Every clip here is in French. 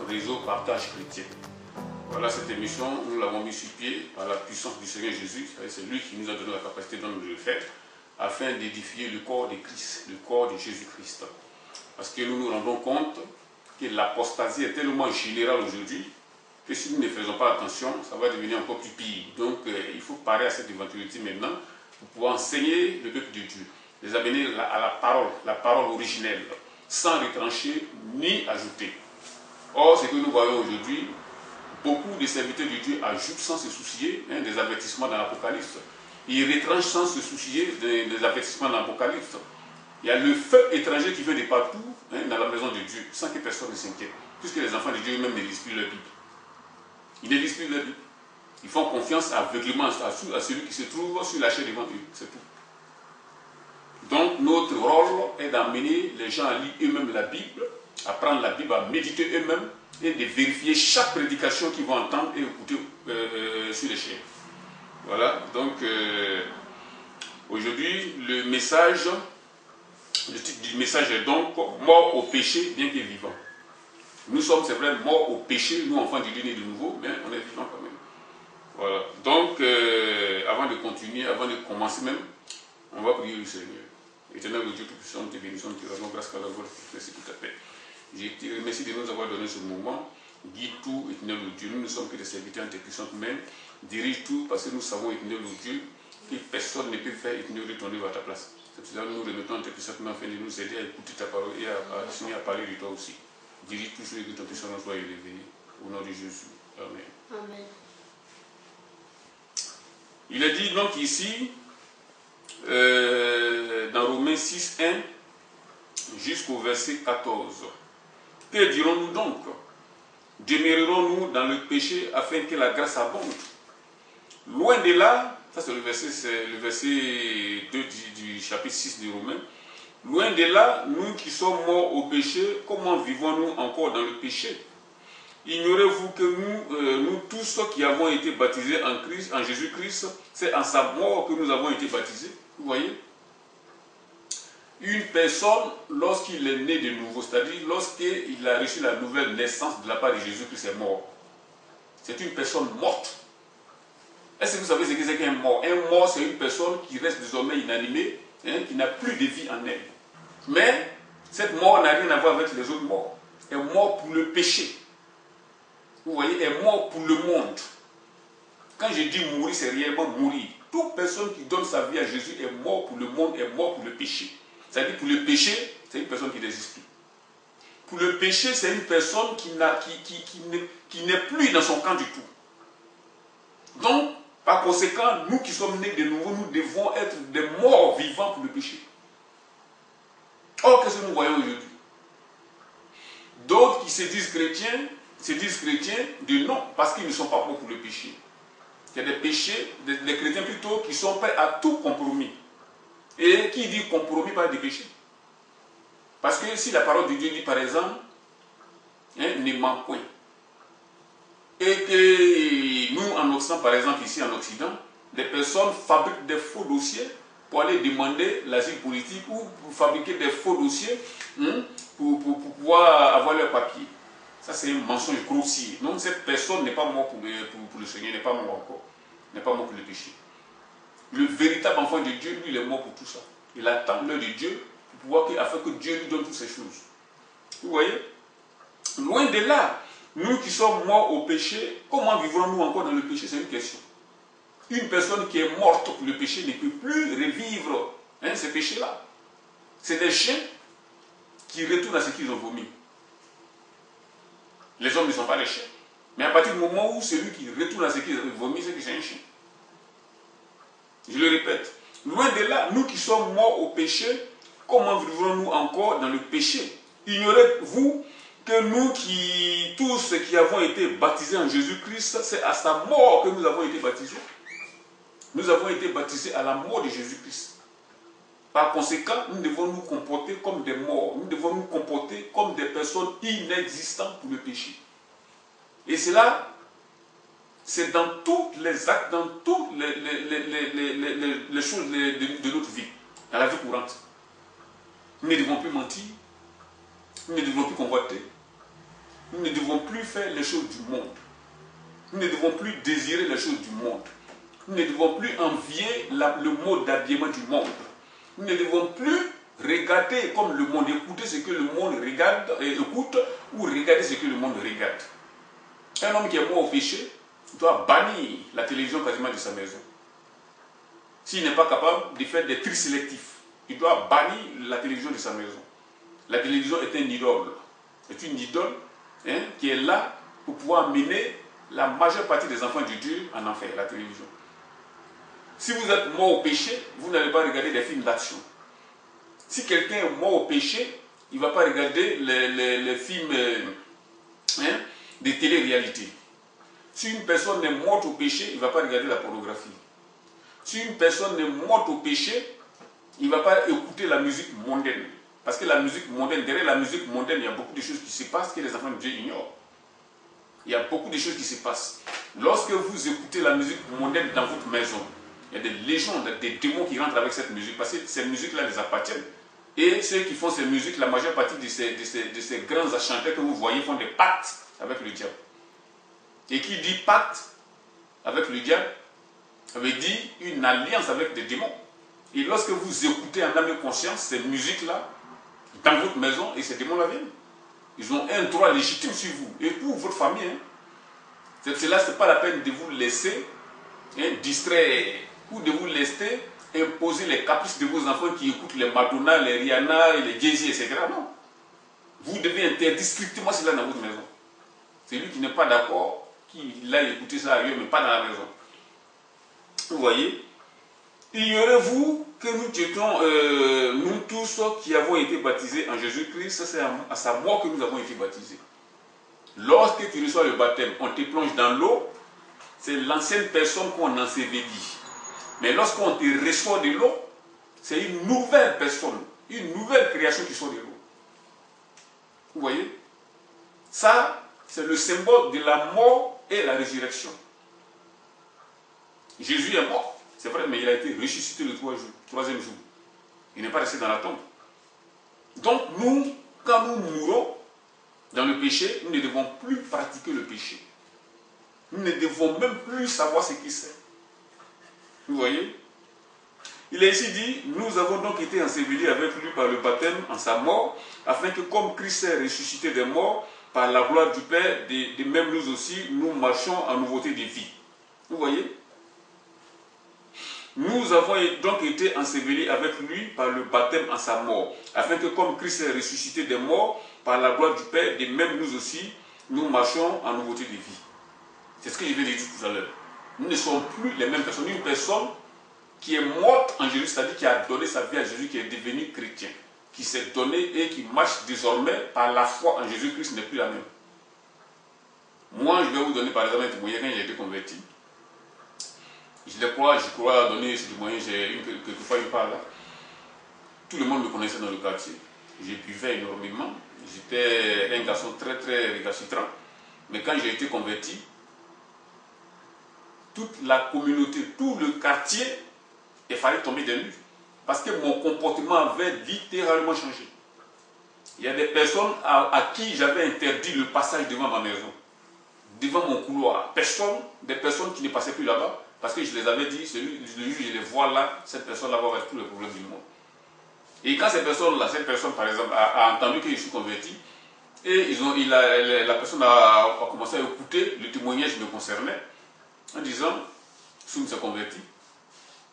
réseau Partage Chrétien. Voilà, cette émission, nous l'avons mis sur pied par la puissance du Seigneur Jésus. C'est lui qui nous a donné la capacité de le faire, afin d'édifier le corps de Christ, le corps de Jésus-Christ. Parce que nous nous rendons compte que l'apostasie est tellement générale aujourd'hui que si nous ne faisons pas attention, ça va devenir encore plus pire. Donc il faut parer à cette éventualité maintenant pour pouvoir enseigner le peuple de Dieu, les amener à la parole originelle, sans retrancher ni ajouter. Or, ce que nous voyons aujourd'hui, beaucoup de serviteurs de Dieu ajoutent sans se soucier des avertissements dans l'Apocalypse. Ils retranchent sans se soucier des avertissements dans l'Apocalypse. Il y a le feu étranger qui vient de partout dans la maison de Dieu, sans que personne ne s'inquiète. Puisque les enfants de Dieu eux-mêmes ne lisent plus leur Bible. Ils ne lisent plus leur Bible. Ils font confiance aveuglément à celui qui se trouve sur la chair devant eux. C'est tout. Donc notre rôle est d'amener les gens à lire eux-mêmes la Bible, à prendre la Bible, à méditer eux-mêmes et de vérifier chaque prédication qu'ils vont entendre et écouter sur les chaînes. Voilà, donc aujourd'hui le titre du message est donc mort au péché bien que vivant. Nous sommes, c'est vrai, morts au péché, nous enfants du Dieu nés de nouveau, mais on est vivants quand même. Voilà, donc avant de continuer, avant de commencer même, on va prier le Seigneur. Éternel Dieu Tout-Puissant, nous te bénissons, nous te rendons grâce qu'à la voix de ta paix. Je te remercie de nous avoir donné ce moment. Guide tout, éternel Dieu. Nous ne sommes que des serviteurs en tes puissantes mains. Dirige tout, parce que nous savons, éternel Dieu, que personne ne peut faire éternel ton œuvre à ta place. C'est pour cela que nous remettons en tes puissantes mains afin de nous aider à écouter ta parole et à parler de toi aussi. Dirige tout celui que ton puissant nom soit élevé. Au nom de Jésus. Amen. Amen. Il est dit donc ici, dans Romains 6, 1 jusqu'au verset 14. Que dirons-nous donc? Demeurerons-nous dans le péché afin que la grâce abonde? Loin de là, ça c'est le verset 2 du chapitre 6 du Romains. Loin de là, nous qui sommes morts au péché, comment vivons-nous encore dans le péché? Ignorez-vous que nous tous qui avons été baptisés en Jésus-Christ, c'est en sa mort que nous avons été baptisés. Vous voyez? Une personne, lorsqu'il est né de nouveau, c'est-à-dire lorsqu'il a reçu la nouvelle naissance de la part de Jésus-Christ, est mort. C'est une personne morte. Est-ce que vous savez ce que c'est qu'un mort? Un mort, c'est une personne qui reste désormais inanimée, qui n'a plus de vie en elle. Mais cette mort n'a rien à voir avec les autres morts. Elle est morte pour le péché. Vous voyez, elle est morte pour le monde. Quand je dis mourir, c'est réellement mourir. Toute personne qui donne sa vie à Jésus est morte pour le monde, est morte pour le péché. C'est-à-dire pour le péché, c'est une personne qui n'existe plus. Pour le péché, c'est une personne qui n'est plus dans son camp du tout. Donc, par conséquent, nous qui sommes nés de nouveau, nous devons être des morts vivants pour le péché. Or, qu'est-ce que nous voyons aujourd'hui? D'autres qui se disent chrétiens de non, parce qu'ils ne sont pas morts pour le péché. Il y a des péchés, des chrétiens plutôt, qui sont prêts à tout compromis. Et qui dit compromis parle de péché. Parce que si la parole de Dieu dit par exemple, ne ment point, et que nous en Occident, par exemple ici en Occident, des personnes fabriquent des faux dossiers pour aller demander l'asile politique ou pour fabriquer des faux dossiers pour pouvoir avoir leur papier. Ça c'est un mensonge grossier. Donc cette personne n'est pas morte pour le Seigneur, n'est pas mort encore, n'est pas mort pour le péché. Le véritable enfant de Dieu, lui, il est mort pour tout ça. Il attend l'heure de Dieu pour pouvoir afin que Dieu lui donne toutes ces choses. Vous voyez? Loin de là, nous qui sommes morts au péché, comment vivrons-nous encore dans le péché? C'est une question. Une personne qui est morte pour le péché ne peut plus revivre ces péchés-là. C'est des chiens qui retournent à ce qu'ils ont vomi. Les hommes ne sont pas des chiens. Mais à partir du moment où celui qui retourne à ce qu'il a vomi, c'est que c'est un chien. Je le répète. Loin de là, nous qui sommes morts au péché, comment vivrons-nous encore dans le péché? Ignorez-vous que nous tous qui avons été baptisés en Jésus-Christ, c'est à sa mort que nous avons été baptisés. Nous avons été baptisés à la mort de Jésus-Christ. Par conséquent, nous devons nous comporter comme des morts. Nous devons nous comporter comme des personnes inexistantes pour le péché. Et cela, c'est dans tous les actes, dans toutes les choses de notre vie, dans la vie courante. Nous ne devons plus mentir, nous ne devons plus convoiter, Nous ne devons plus faire les choses du monde. Nous ne devons plus désirer les choses du monde. Nous ne devons plus envier le mode d'habillement du monde. Nous ne devons plus regarder comme le monde, écouter ce que le monde regarde, écoute, ou regarder ce que le monde regarde. Un homme qui est mort au péché doit bannir la télévision quasiment de sa maison. S'il n'est pas capable de faire des tri sélectifs, il doit bannir la télévision de sa maison. La télévision est un idole. C'est une idole qui est là pour pouvoir mener la majeure partie des enfants de Dieu en enfer, la télévision. Si vous êtes mort au péché, vous n'allez pas regarder des films d'action. Si quelqu'un est mort au péché, il ne va pas regarder les films de télé-réalité. Si une personne est morte au péché, il ne va pas regarder la pornographie. Si une personne est morte au péché, il ne va pas écouter la musique mondaine. Parce que la musique mondaine, derrière la musique mondaine, il y a beaucoup de choses qui se passent que les enfants de Dieu ignorent. Il y a beaucoup de choses qui se passent. Lorsque vous écoutez la musique mondaine dans votre maison, il y a des légendes, des démons qui rentrent avec cette musique, parce que ces musiques-là les appartiennent. Et ceux qui font ces musiques, la majeure partie de ces grands chanteurs que vous voyez font des pactes avec le diable. Et qui dit pacte avec le diable, ça veut dire une alliance avec des démons. Et lorsque vous écoutez en âme et conscience ces musiques-là, dans votre maison, et ces démons-là viennent, ils ont un droit légitime sur vous, et pour votre famille. Cela, ce n'est pas la peine de vous laisser distraire, ou de vous laisser imposer les caprices de vos enfants qui écoutent les Madonna, les Rihanna, les Jay-Z, etc. Non. Vous devez interdire strictement cela dans votre maison. Celui qui n'est pas d'accord, qu'il aille écouter ça ailleurs, mais pas dans la maison. Vous voyez? Ignorez-vous que nous étions, nous tous qui avons été baptisés en Jésus-Christ, c'est à sa mort que nous avons été baptisés. Lorsque tu reçois le baptême, on te plonge dans l'eau, c'est l'ancienne personne qu'on ensevelit. Mais lorsqu'on te reçoit de l'eau, c'est une nouvelle personne, une nouvelle création qui sort de l'eau. Vous voyez? Ça, c'est le symbole de la mort et la résurrection. Jésus est mort, c'est vrai, mais il a été ressuscité le troisième jour. Il n'est pas resté dans la tombe. Donc nous, quand nous mourons dans le péché, nous ne devons plus pratiquer le péché. Nous ne devons même plus savoir ce qu'il c'est. Vous voyez? Il est ici dit, nous avons donc été ensevelis avec lui par le baptême en sa mort, afin que comme Christ est ressuscité des morts, par la gloire du Père, de même nous aussi, nous marchons en nouveauté de vie. Vous voyez? Nous avons donc été ensevelis avec lui par le baptême en sa mort, afin que comme Christ est ressuscité des morts, par la gloire du Père, de même nous aussi, nous marchons en nouveauté de vie. C'est ce que je viens de dire tout à l'heure. Nous ne sommes plus les mêmes personnes. Une personne qui est morte en Jésus, c'est-à-dire qui a donné sa vie à Jésus, qui est devenu chrétien, qui s'est donné et qui marche désormais par la foi en Jésus-Christ, n'est plus la même. Moi, je vais vous donner par exemple un témoignage quand j'ai été converti. Je crois donner ce témoignage, j'ai quelquefois une part là. Tout le monde me connaissait dans le quartier. Je buvais énormément. J'étais un garçon très très récalcitrant. Mais quand j'ai été converti, toute la communauté, tout le quartier, il fallait tomber des nues. Parce que mon comportement avait littéralement changé. Il y a des personnes à qui j'avais interdit le passage devant ma maison, devant mon couloir. Des personnes qui ne passaient plus là-bas, parce que je les avais dit, le jour où je les vois là, cette personne-là va avoir tous les problèmes du monde. Et quand cette personne par exemple, a entendu que je suis converti, et la personne a commencé à écouter le témoignage qui me concernait, en disant, Soum s'est converti,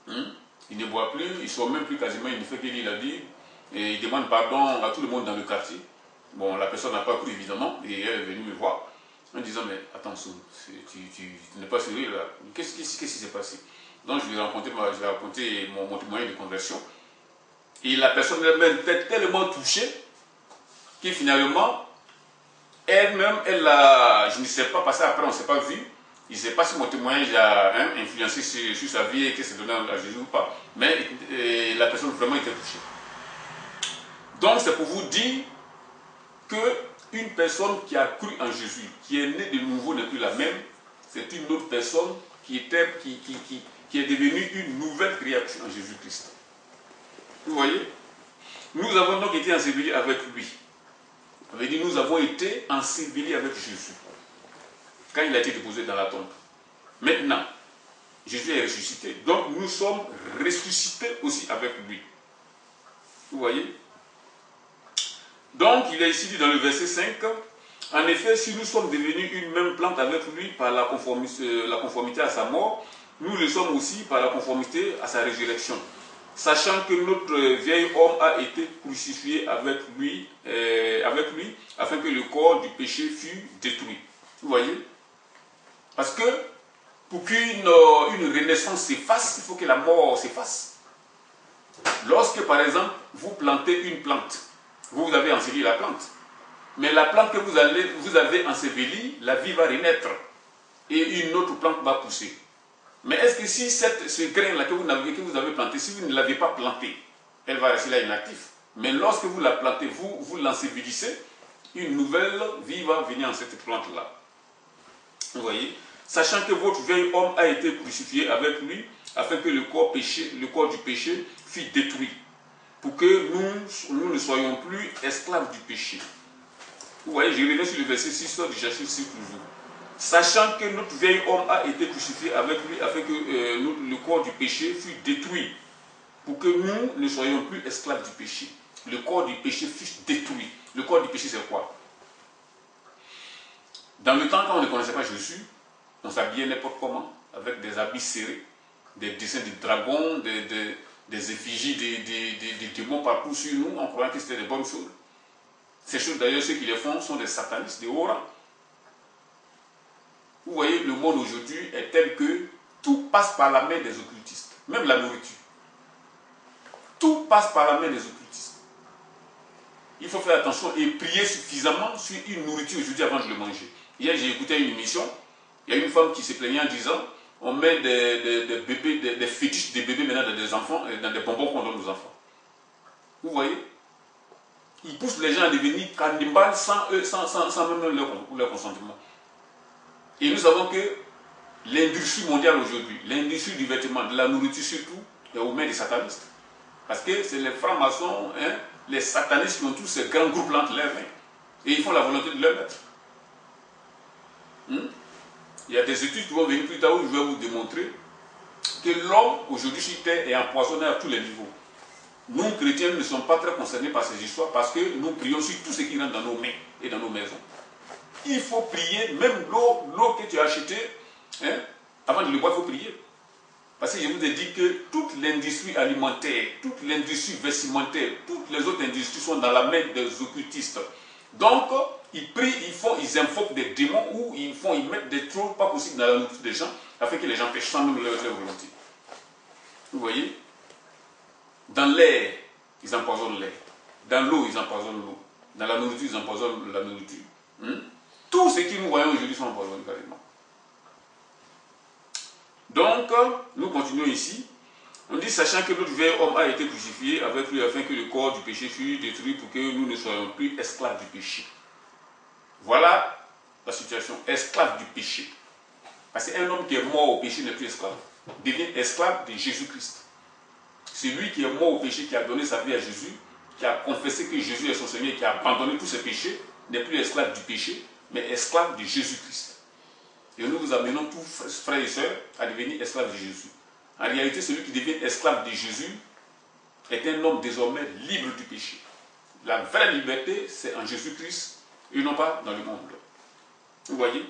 il ne boit plus, il ne sort même plus quasiment, il ne fait que lire la Bible, et il demande pardon à tout le monde dans le quartier. Bon, la personne n'a pas cru évidemment, et elle est venue me voir, en disant, mais attends Soum, tu n'es pas sérieux là, qu'est-ce qui s'est passé? Donc je lui ai raconté mon témoignage de conversion, et la personne elle-même était tellement touchée, que finalement, elle-même, je ne sais pas, parce qu'après on ne s'est pas vu, je ne sais pas si mon témoignage a influencé sur sa vie et qu'elle s'est donnée à Jésus ou pas, mais la personne vraiment était touchée. Donc c'est pour vous dire qu'une personne qui a cru en Jésus, qui est née de nouveau n'est plus la même, c'est une autre personne qui est devenue une nouvelle créature en Jésus-Christ. Vous voyez? Nous avons donc été ensevelis avec lui Ça veut dire nous avons été ensevelis avec Jésus quand il a été déposé dans la tombe. Maintenant, Jésus est ressuscité. Donc nous sommes ressuscités aussi avec lui. Vous voyez? Donc il est ici dit dans le verset 5, en effet, si nous sommes devenus une même plante avec lui par la conformité à sa mort, nous le sommes aussi par la conformité à sa résurrection. Sachant que notre vieil homme a été crucifié avec lui, afin que le corps du péché fût détruit. Vous voyez? Parce que pour qu'une renaissance s'efface, il faut que la mort s'efface. Lorsque, par exemple, vous plantez une plante, vous avez enseveli la plante. Mais la plante que vous avez ensevelie, la vie va renaître. Et une autre plante va pousser. Mais est-ce que si ce grain-là que vous avez planté, si vous ne l'avez pas planté, elle va rester là inactive. Mais lorsque vous la plantez, vous l'ensevelissez, une nouvelle vie va venir en cette plante-là. Vous voyez? Sachant que votre vieil homme a été crucifié avec lui, afin que le corps du péché fût détruit, pour que nous ne soyons plus esclaves du péché. Vous voyez, je reviens sur le verset 6 du chapitre 6 toujours. Sachant que notre vieil homme a été crucifié avec lui, afin que le corps du péché fût détruit, pour que nous ne soyons plus esclaves du péché. Le corps du péché fût détruit. Le corps du péché, c'est quoi? Dans le temps, quand on ne connaissait pas Jésus, on s'habillait n'importe comment, avec des habits serrés, des dessins de dragons, des effigies, des démons partout sur nous, en croyant que c'était des bonnes choses. Ces choses, d'ailleurs, ceux qui les font sont des satanistes, des haut rang. Vous voyez, le monde aujourd'hui est tel que tout passe par la main des occultistes, même la nourriture. Tout passe par la main des occultistes. Il faut faire attention et prier suffisamment sur une nourriture aujourd'hui avant de le manger. Hier, j'ai écouté une émission, il y a une femme qui s'est plaignée en disant on met des bébés, des fétiches des bébés maintenant dans des enfants, dans des bonbons qu'on donne aux enfants. Vous voyez? Ils poussent les gens à devenir cannibales sans même leur consentement. Et nous savons que l'industrie mondiale aujourd'hui, l'industrie du vêtement, de la nourriture surtout, est aux mains des satanistes. Parce que c'est les francs-maçons, les satanistes qui ont tous ces grands groupes-là entre leurs mains. Et ils font la volonté de leur maître. Il y a des études qui vont venir plus tard où je vais vous démontrer que l'homme aujourd'hui sur Terre est empoisonné à tous les niveaux. Nous, chrétiens, ne sommes pas très concernés par ces histoires parce que nous prions sur tout ce qui rentre dans nos mains et dans nos maisons. Il faut prier, même l'eau que tu as achetée, avant de le boire, il faut prier. Parce que je vous ai dit que toute l'industrie alimentaire, toute l'industrie vestimentaire, toutes les autres industries sont dans la main des occultistes. Donc, ils prient, ils invoquent des démons ou ils mettent des choses pas possibles dans la nourriture des gens afin que les gens pêchent sans même leur volonté. Vous voyez? Dans l'air, ils empoisonnent l'air. Dans l'eau, ils empoisonnent l'eau. Dans la nourriture, ils empoisonnent la nourriture. Tout ce que nous voyons aujourd'hui sont empoisonnés carrément. Donc, nous continuons ici. On dit, sachant que notre vieil homme a été crucifié avec lui afin que le corps du péché fût détruit pour que nous ne soyons plus esclaves du péché. Voilà la situation, esclave du péché. Parce qu'un homme qui est mort au péché n'est plus esclave. Il devient esclave de Jésus-Christ. C'est lui qui est mort au péché, qui a donné sa vie à Jésus, qui a confessé que Jésus est son Seigneur, qui a abandonné tous ses péchés, n'est plus esclave du péché, mais esclave de Jésus-Christ. Et nous vous amenons tous, frères et sœurs, à devenir esclaves de Jésus. En réalité, celui qui devient esclave de Jésus est un homme désormais libre du péché. La vraie liberté, c'est en Jésus-Christ et non pas dans le monde. Vous voyez?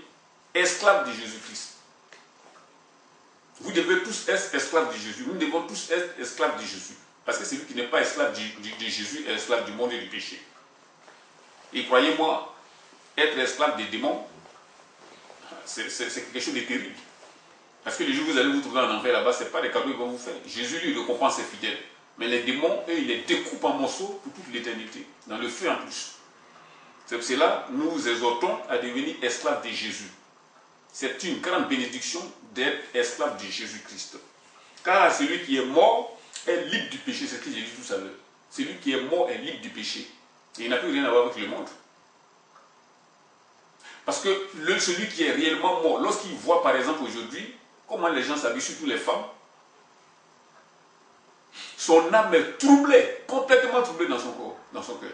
Esclave de Jésus-Christ. Vous devez tous être esclaves de Jésus. Nous devons tous être esclaves de Jésus. Parce que celui qui n'est pas esclave de Jésus est esclave du monde et du péché. Et croyez-moi, être esclave des démons, c'est quelque chose de terrible. Parce que les jours où vous allez vous trouver en enfer là-bas, ce n'est pas des cadeaux qu'ils vont vous faire. Jésus, lui, récompense ses fidèles. Mais les démons, eux, ils les découpent en morceaux pour toute l'éternité. Dans le feu en plus. C'est pour cela nous vous exhortons à devenir esclaves de Jésus. C'est une grande bénédiction d'être esclave de Jésus-Christ. Car celui qui est mort est libre du péché. C'est ce que j'ai dit tout à l'heure. Celui qui est mort est libre du péché. Et il n'a plus rien à voir avec le monde. Parce que celui qui est réellement mort, lorsqu'il voit par exemple aujourd'hui comment les gens s'habillent, surtout les femmes, son âme est troublée, complètement troublée dans son corps, dans son cœur.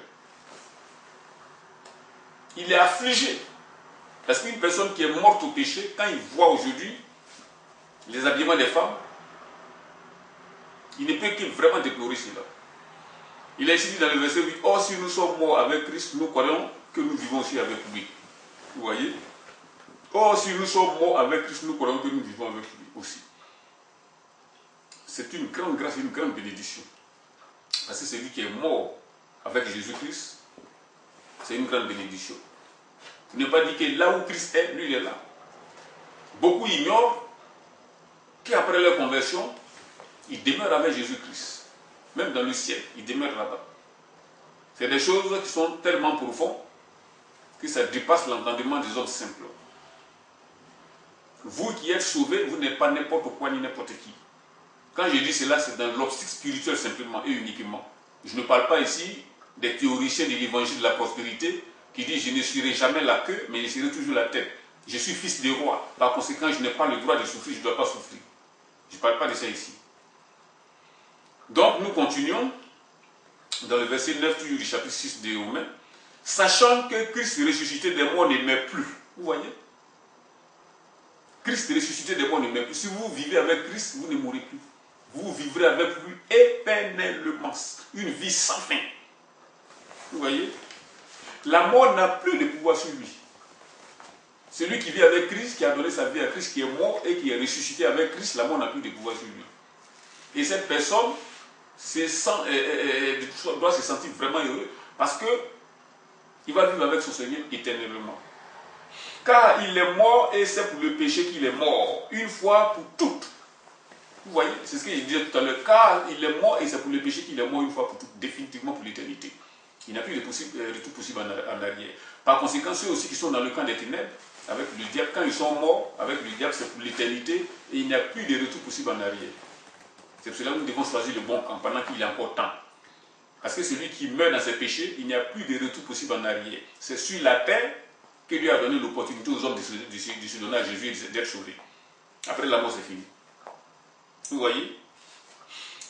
Il est affligé. Parce qu'une personne qui est morte au péché, quand il voit aujourd'hui les habillements des femmes, il ne peut que vraiment déplorer cela. Il est ici dit dans le verset 8, « Or, si nous sommes morts avec Christ, nous croyons que nous vivons aussi avec lui. » Vous voyez? « Or, si nous sommes morts avec Christ, nous croyons que nous vivons avec lui aussi. » C'est une grande grâce, une grande bénédiction. Parce que celui qui est mort avec Jésus-Christ, c'est une grande bénédiction. Il n'est pas dit que là où Christ est, lui il est là. Beaucoup ignorent qu'après leur conversion, ils demeurent avec Jésus-Christ. Même dans le ciel, ils demeurent là-bas. C'est des choses qui sont tellement profondes que ça dépasse l'entendement des hommes simples. Vous qui êtes sauvés, vous n'êtes pas n'importe quoi ni n'importe qui. Quand je dis cela, c'est dans l'optique spirituelle simplement et uniquement. Je ne parle pas ici des théoriciens de l'évangile de la prospérité qui disent « je ne serai jamais la queue, mais je serai toujours la tête. Je suis fils de roi. Par conséquent, je n'ai pas le droit de souffrir, je ne dois pas souffrir. » Je ne parle pas de ça ici. Donc, nous continuons dans le verset 9 du chapitre 6 des Romains. « Sachant que Christ ressuscité des morts ne meurt plus. » Vous voyez? Christ ressuscité des morts ne meurt plus. Si vous vivez avec Christ, vous ne mourrez plus. Vous vivrez avec lui éternellement. Une vie sans fin. Vous voyez? La mort n'a plus de pouvoir sur lui. Celui qui vit avec Christ, qui a donné sa vie à Christ, qui est mort et qui est ressuscité avec Christ, la mort n'a plus de pouvoir sur lui. Et cette personne doit se sentir vraiment heureux parce qu'il va vivre avec son Seigneur éternellement. Car il est mort et c'est pour le péché qu'il est mort, une fois pour toutes. Vous voyez, c'est ce que je disais tout à l'heure. Car il est mort et c'est pour le péché qu'il est mort une fois pour toutes, définitivement pour l'éternité. Il n'y a plus de retour possible en arrière. Par conséquent, ceux aussi qui sont dans le camp des ténèbres, avec le diable, quand ils sont morts avec le diable, c'est pour l'éternité et il n'y a plus de retour possible en arrière. C'est pour cela que nous devons choisir le bon camp pendant qu'il y a encore temps. Parce que celui qui meurt dans ses péchés, il n'y a plus de retour possible en arrière. C'est sur la terre que Dieu a donné l'opportunité aux hommes de se donner à Jésus et d'être sauvés. Après la mort, c'est fini. Vous voyez?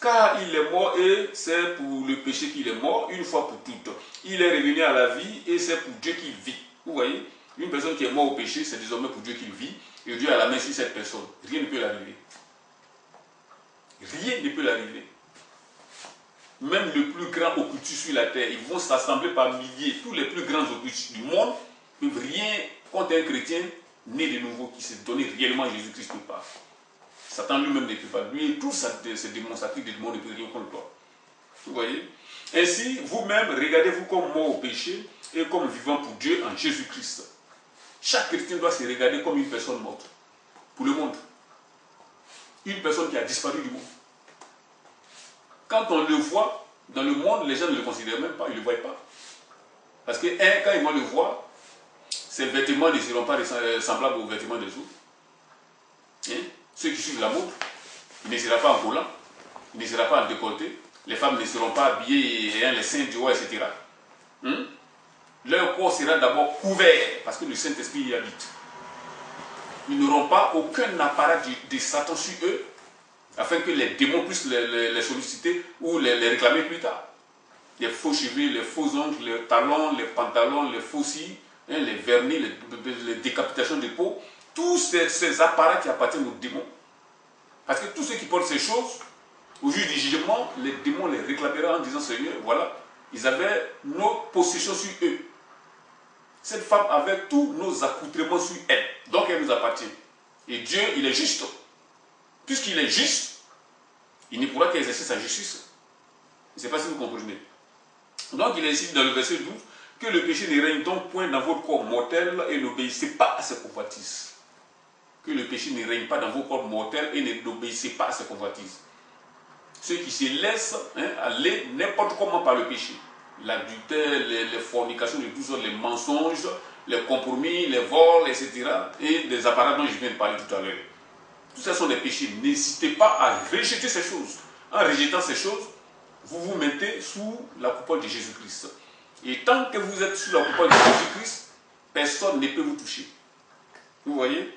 Car il est mort et c'est pour le péché qu'il est mort, une fois pour toutes. Il est revenu à la vie et c'est pour Dieu qu'il vit. Vous voyez? Une personne qui est morte au péché, c'est désormais pour Dieu qu'il vit. Et Dieu a la main sur cette personne. Rien ne peut l'arriver. Rien ne peut l'arriver. Même le plus grand occultiste sur la terre, ils vont s'assembler par milliers. Tous les plus grands occultistes du monde ne peuvent rien contre un chrétien né de nouveau qui s'est donné réellement à Jésus-Christ ne peut pas. Satan lui-même ne peut pas. Lui et tous ses démons, sa clique de démons ne peut rien contre toi. Vous voyez? Ainsi, vous-même, regardez-vous comme mort au péché et comme vivant pour Dieu en Jésus-Christ. Chaque chrétien doit se regarder comme une personne morte. Pour le monde. Une personne qui a disparu du monde. Quand on le voit dans le monde, les gens ne le considèrent même pas, ils ne le voient pas. Parce que, quand ils vont le voir, ses vêtements ne seront pas semblables aux vêtements des autres. Hein? Ceux qui suivent la mode, il ne sera pas en collant, il ne sera pas en décolleté, les femmes ne seront pas habillées ayant les seins du roi, etc. Leur corps sera d'abord couvert, parce que le Saint-Esprit y habite. Ils n'auront pas aucun apparat de Satan sur eux, afin que les démons puissent les solliciter ou les réclamer plus tard. Les faux cheveux, les faux ongles, les talons, les pantalons, les faux cils, les vernis, les décapitations de peau, tous ces appareils qui appartiennent aux démons. Parce que tous ceux qui portent ces choses, au jour du jugement, les démons les réclameront en disant, Seigneur, voilà, ils avaient nos possessions sur eux. Cette femme avait tous nos accoutrements sur elle. Donc elle nous appartient. Et Dieu, il est juste. Puisqu'il est juste, il ne pourra qu'exercer sa justice. Je ne sais pas si vous comprenez. Donc il est ici dans le verset 12 que le péché ne règne donc point dans votre corps mortel et n'obéissez pas à ses convoitises. Que le péché ne règne pas dans vos corps mortels et n'obéissez pas à ses convoitises. Ceux qui se laissent aller n'importe comment par le péché. L'adultère, les fornications de tous sortes, les mensonges, les compromis, les vols, etc. Et les appareils dont je viens de parler tout à l'heure. Tout ça sont des péchés. N'hésitez pas à rejeter ces choses. En rejetant ces choses, vous vous mettez sous la coupole de Jésus-Christ. Et tant que vous êtes sous la coupole de Jésus-Christ, personne ne peut vous toucher. Vous voyez?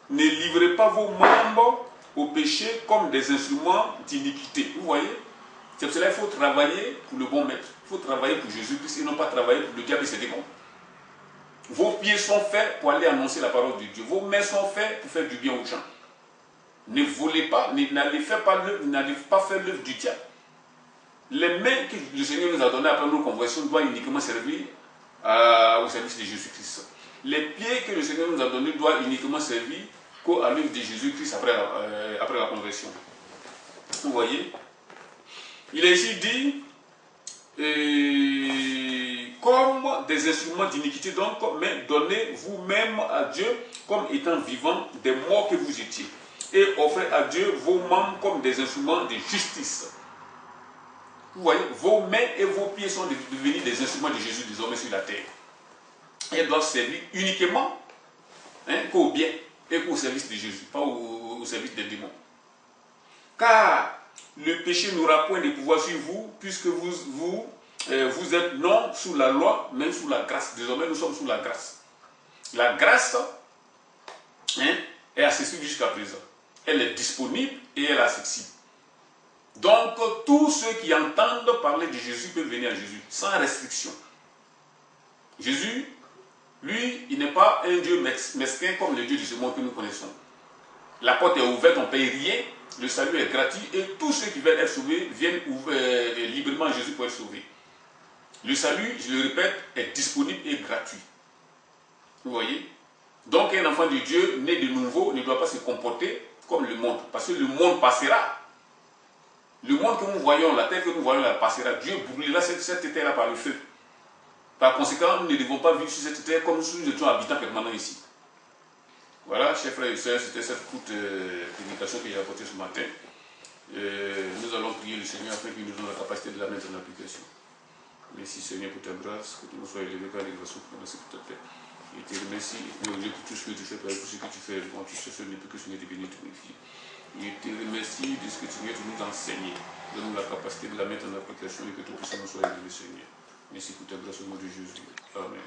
Ne livrez pas vos membres au péché comme des instruments d'iniquité. Vous voyez? C'est pour cela qu'il faut travailler pour le bon maître. Il faut travailler pour Jésus-Christ et non pas travailler pour le diable et ses démons. Vos pieds sont faits pour aller annoncer la parole de Dieu. Vos mains sont faites pour faire du bien aux gens. Ne volez pas, n'allez pas faire l'œuvre du diable. Les mains que le Seigneur nous a données après nos conversions doivent uniquement servir au service de Jésus-Christ. Les pieds que le Seigneur nous a donnés doivent uniquement servir à l'œuvre de Jésus-Christ après la conversion. Vous voyez? Il est ici dit, comme des instruments d'iniquité, donc, mais donnez vous-même à Dieu comme étant vivants des morts que vous étiez. Et offrez à Dieu vos membres comme des instruments de justice. Vous voyez, vos mains et vos pieds sont devenus des instruments de Jésus désormais sur la terre. Ils doivent servir uniquement qu'au bien et qu'au service de Jésus, pas au service des démons. Car le péché n'aura point de pouvoir sur vous, puisque vous êtes non sous la loi, mais sous la grâce. Désormais, nous sommes sous la grâce. La grâce est accessible jusqu'à présent. Elle est disponible et elle est accessible. Donc, tous ceux qui entendent parler de Jésus peuvent venir à Jésus, sans restriction. Jésus, lui, il n'est pas un Dieu mesquin comme le Dieu de ce monde que nous connaissons. La porte est ouverte, on ne paye rien, le salut est gratuit et tous ceux qui veulent être sauvés viennent librement à Jésus pour être sauvés. Le salut, je le répète, est disponible et gratuit. Vous voyez? Donc, un enfant de Dieu, né de nouveau, ne doit pas se comporter comme le monde, parce que le monde passera. Le monde que nous voyons, la terre que nous voyons, là, passera. Dieu brûlera cette terre-là par le feu. Par conséquent, nous ne devons pas vivre sur cette terre comme si nous étions habitants permanents ici. Voilà, chers frères et sœurs, c'était cette courte prédication que j'ai apportée ce matin. Nous allons prier le Seigneur afin qu'il nous donne la capacité de la mettre en application. Merci Seigneur pour ta grâce, que tu nous sois élevé par l'élévation pour nous, s'il te plaît. Je te remercie, pour tout ce que tu fais, pour tout ce que tu fais, pour tout ce que tu fais, ne peut que Seigneur te bénir, te glorifier. Je te remercie de ce que Seigneur tu nous as enseigné. Donne-nous la capacité de la mettre en application et que tout puissant nous soit élevé, Seigneur. Merci pour ta grâce au nom de Jésus. Amen.